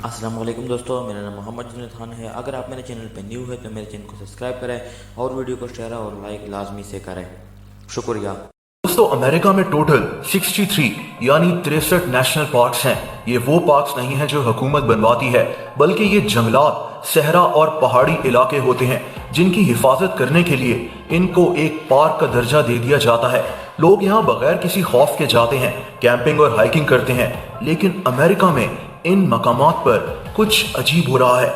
السلام علیکم دوستو، میرا نام محمد جنید خان ہے۔ اگر آپ میرے چینل پہ نیو ہے تو میرے چینل کو سبسکرائب کریں اور ویڈیو کو شیئر اور لائک لازمی سے کریں، شکریہ۔ دوستو امریکہ میں ٹوٹل 63 یعنی 63 نیشنل پارکس ہیں۔ یہ وہ پارکس نہیں ہیں جو حکومت بنواتی ہے، بلکہ یہ جنگلات، صحرا اور پہاڑی علاقے ہوتے ہیں جن کی حفاظت کرنے کے لیے ان کو ایک پارک کا درجہ دے دیا جاتا ہے۔ لوگ یہاں بغیر کسی خوف کے جاتے ہیں، کیمپنگ اور ہائیکنگ کرتے ہیں، لیکن امریکہ میں ان مقامات پر کچھ عجیب ہو رہا ہے۔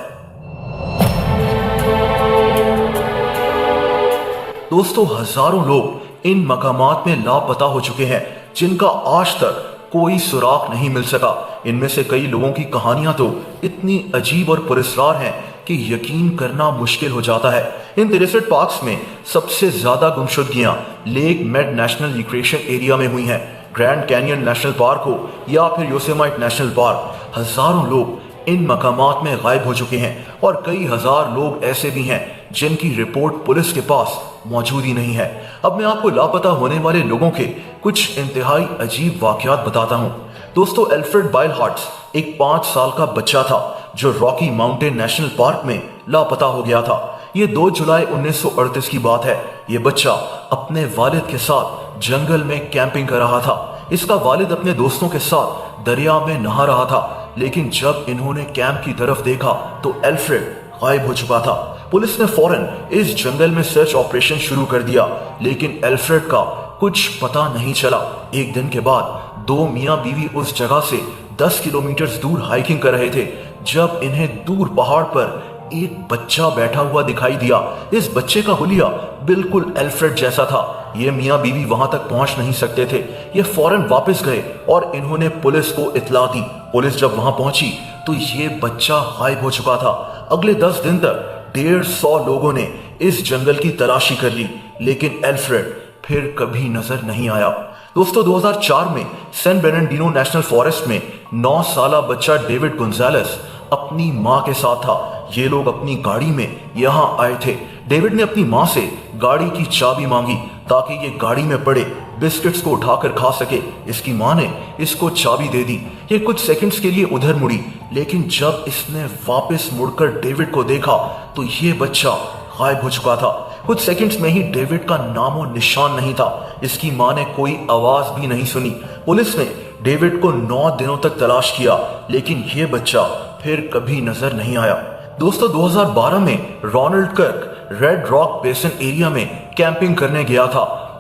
دوستو ہزاروں لوگ ان مقامات میں لاپتہ ہو چکے ہیں جن کا آج تک کوئی سراغ نہیں مل سکا۔ ان میں سے کئی لوگوں کی کہانیاں تو اتنی عجیب اور پراسرار ہیں کہ یقین کرنا مشکل ہو جاتا ہے۔ ان 63 پارکس میں سب سے زیادہ گمشدگیاں Lake Mead National Recreation Area میں ہوئی ہیں۔ گرینڈ کینین نیشنل پارک ہو یا پھر یوسیمائٹ نیشنل پارک، ہزاروں لوگ ان مقامات میں غائب ہو چکے ہیں اور کئی ہزار لوگ ایسے بھی ہیں جن کی رپورٹ پولیس کے پاس موجود ہی نہیں ہے۔ اب میں آپ کو لاپتہ ہونے والے لوگوں کے کچھ انتہائی عجیب واقعات بتاتا ہوں۔ دوستو ایلفریڈ بائل ہارٹس ایک 5 سال کا بچہ تھا جو راکی ماؤنٹین نیشنل پارک میں لاپتہ ہو گیا تھا۔ یہ 2 جولائی 1938 کی بات ہے۔ یہ بچہ اپنے والد کے ساتھ جنگل میں کیمپنگ کر رہا تھا۔ اس کا والد اپنے دوستوں کے ساتھ دریا میں نہا رہا تھا، لیکن جب انہوں نے کیمپ کی طرف دیکھا تو ایلفریڈ غائب ہو چکا تھا۔ پولیس نے فوراً اس جنگل میں سرچ آپریشن شروع کر دیا، لیکن ایلفریڈ کا کچھ پتہ نہیں چلا۔ ایک دن کے بعد 2 میاں بیوی اس جگہ سے 10 کلومیٹر دور ہائیکنگ کر رہے تھے جب انہیں دور پہاڑ پر ایک بچہ بیٹھا ہوا دکھائی دیا۔ اس بچے کا حلیہ بالکل ایلفریڈ جیسا تھا۔ یہ میاں بیوی وہاں تک پہنچ نہیں سکتے تھے۔ یہ فوراً واپس گئے اور انہوں نے پولیس کو اطلاع دی۔ پولیس جب وہاں پہنچی تو یہ بچہ غائب ہو چکا تھا۔ اگلے 10 دن تک 150 لوگوں نے اس جنگل کی تلاشی کر لی، لیکن ایلفریڈ پھر کبھی نظر نہیں آیا۔ دوستو 2004 میں سین برنارڈینو نیشنل فارسٹ میں 9 سالہ بچہ ڈیوڈ گونزالس اپنی ماں کے ساتھ تھا۔ یہ لوگ اپنی گاڑی میں یہاں آئے تھے۔ ڈیوڈ نے اپنی ماں سے گاڑی کی چابی مانگی تاکہ یہ گاڑی میں پڑے بسکٹس کو اٹھا کر کھا سکے۔ اس کی ماں نے اس کو چابی دے دی۔ یہ کچھ سیکنڈز کے لیے ادھر مڑی، لیکن جب اس نے واپس مڑ کر ڈیوڈ کو دیکھا تو یہ بچہ غائب ہو چکا تھا۔ کچھ سیکنڈز میں ہی ڈیوڈ کا نام و نشان نہیں تھا۔ اس کی ماں نے کوئی آواز بھی نہیں سنی۔ پولیس نے ڈیوڈ کو 9 دنوں تک تلاش کیا، لیکن یہ بچہ پھر کبھی نظر نہیں آیا۔ دوستو 2012 میں رونلڈ کرک ریڈ راک بیسن ایریا میں کیمپنگ کرنے گیا تھا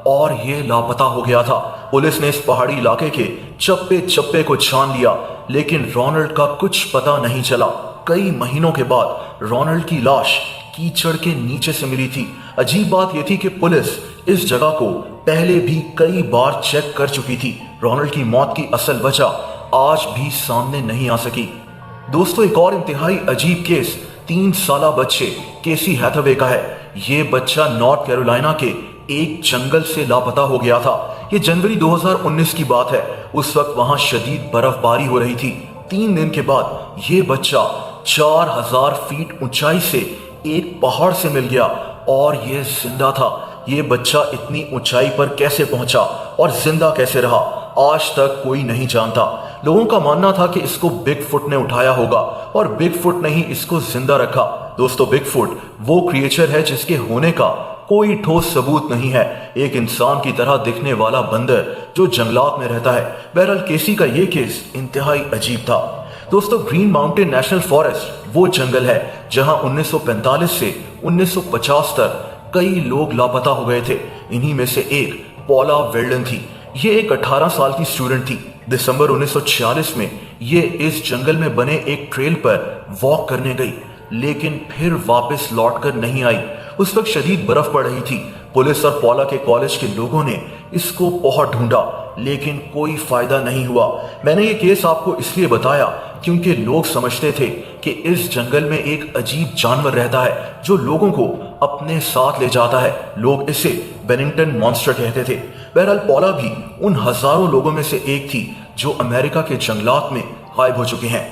اور یہ لاپتہ ہو گیا تھا۔ پولیس نے اس پہاڑی علاقے کے چپے چپے کو چھان لیا، لیکن رونلڈ کا کچھ پتہ نہیں چلا۔ کئی مہینوں کے بعد رونلڈ کی لاش کیچڑ کے نیچے سے ملی تھی۔ عجیب بات یہ تھی کہ پولیس اس جگہ کو پہلے بھی کئی بار چیک کر چکی تھی۔ رونلڈ کی موت کی اصل وجہ آج بھی سامنے نہیں آ سکی۔ دوستو ایک اور انتہائی عجیب کیس 3 سالہ بچے کیسی ہیتھوے کا ہے۔ یہ بچہ نارتھ کیرولینا کے ایک جنگل سے لاپتہ ہو گیا تھا۔ یہ جنوری 2019 کی بات ہے۔ اس وقت وہاں شدید برف باری ہو رہی تھی۔ 3 دن کے بعد یہ بچہ 4000 فیٹ اونچائی سے ایک پہاڑ سے مل گیا اور یہ زندہ تھا۔ یہ بچہ اتنی اونچائی پر کیسے پہنچا اور زندہ کیسے رہا، آج تک کوئی نہیں جانتا۔ لوگوں کا ماننا تھا کہ اس کو بگ فٹ نے اٹھایا ہوگا اور بگ فٹ نے ہی اس کو زندہ رکھا۔ دوستو بگ فٹ وہ کریچر ہے جس کے ہونے کا کوئی ٹھوس ثبوت نہیں ہے۔ ایک انسان کی طرح دکھنے والا بندر جو جنگلات میں رہتا ہے۔ بہرحال کیسی کا یہ کیس انتہائی عجیب تھا۔ دوستو گرین ماؤنٹین نیشنل فارسٹ وہ جنگل ہے جہاں 1945 سے 1950 تک کئی لوگ لاپتہ ہو گئے تھے۔ انہی میں سے ایک پولا ویلڈن تھی۔ یہ ایک 18 سال کی اسٹوڈنٹ تھی۔ دسمبر 1946 میں یہ اس جنگل میں بنے ایک ٹریل پر واک کرنے گئی، لیکن پھر واپس لوٹ کر نہیں آئی۔ اس وقت شدید برف پڑ رہی تھی۔ پولیس اور پولا کے کالج کے لوگوں نے اس کو بہت ڈھونڈا، لیکن کوئی فائدہ نہیں ہوا۔ میں نے یہ کیس آپ کو اس لیے بتایا کیونکہ لوگ سمجھتے تھے کہ اس جنگل میں ایک عجیب جانور رہتا ہے جو لوگوں کو اپنے ساتھ لے جاتا ہے۔ لوگ اسے بیننگٹن مانسٹر کہتے تھے۔ بہرحال پولا بھی ان ہزاروں لوگوں میں سے ایک تھی جو امریکہ کے جنگلات میں غائب ہو چکے ہیں۔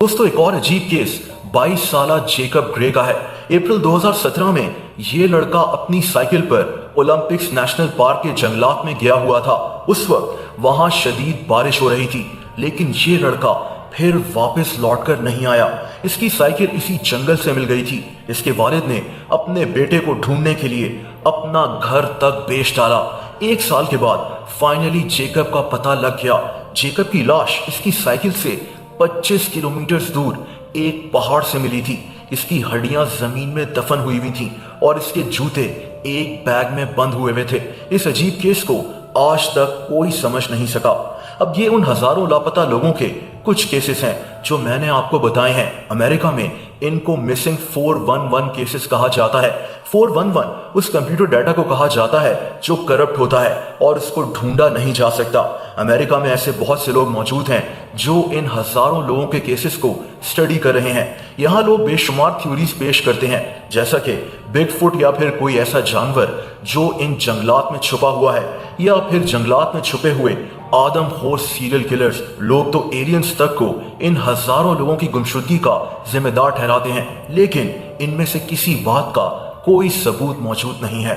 دوستو ایک اور عجیب کیس 22 سالہ جیکب گرے کا ہے۔ اپریل 2017 میں یہ لڑکا اپنی سائیکل پر اولمپکس نیشنل پارک کے جنگلات میں گیا ہوا تھا۔ اس وقت وہاں شدید بارش ہو رہی تھی، لیکن یہ لڑکا پھر واپس لوٹ کر نہیں آیا۔ اس کی سائیکل اسی جنگل سے مل گئی تھی۔ اس کے والد نے اپنے بیٹے کو ڈھونڈنے کے لیے اپنا گھر تک بیچ ڈالا۔ 1 سال کے بعد فائنلی جیکب کا پتہ لگ گیا۔ جیکب کی لاش اس کی سائیکل سے 25 کلومیٹر دور ایک پہاڑ سے ملی تھی۔ اس کی ہڈیاں زمین میں دفن ہوئی ہوئی تھیں اور اس کے جوتے ایک بیگ میں بند ہوئے ہوئے تھے۔ اس عجیب کیس کو آج تک کوئی سمجھ نہیں سکا۔ اب یہ ان ہزاروں لاپتہ لوگوں کے کچھ کیسز ہیں جو میں نے آپ کو بتائے ہیں۔ امریکہ میں ان کو مسنگ 411 کیسز کہا جاتا ہے۔ 411 اس کمپیوٹر ڈیٹا کو کہا جاتا ہے جو کرپٹ ہوتا ہے اور اس کو ڈھونڈا نہیں جا سکتا۔ امریکہ میں ایسے بہت سے لوگ موجود ہیں جو ان ہزاروں لوگوں کے کیسز کو اسٹڈی کر رہے ہیں۔ یہاں لوگ بے شمار تھیوریز پیش کرتے ہیں، جیسا کہ بگ فٹ یا پھر کوئی ایسا جانور جو ان جنگلات میں چھپا ہوا ہے، یا پھر جنگلات میں چھپے ہوئے آدم خور سیریل کلرز۔ لوگ تو ایلینز تک کو ان ہزاروں لوگوں کی گمشدگی کا ذمہ دار ٹھہراتے ہیں، لیکن ان میں سے کسی بات کا کوئی ثبوت موجود نہیں ہے۔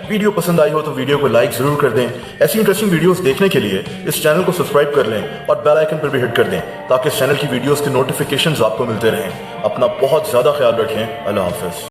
ویڈیو پسند آئی ہو تو ویڈیو کو لائک ضرور کر دیں۔ ایسی انٹرسٹنگ ویڈیوز دیکھنے کے لیے اس چینل کو سبسکرائب کر لیں اور بیل آئیکن پر بھی ہٹ کر دیں تاکہ اس چینل کی ویڈیوز کے نوٹیفیکیشنز آپ کو ملتے رہیں۔ اپنا بہت زیادہ خیال رکھیں۔ اللہ حافظ۔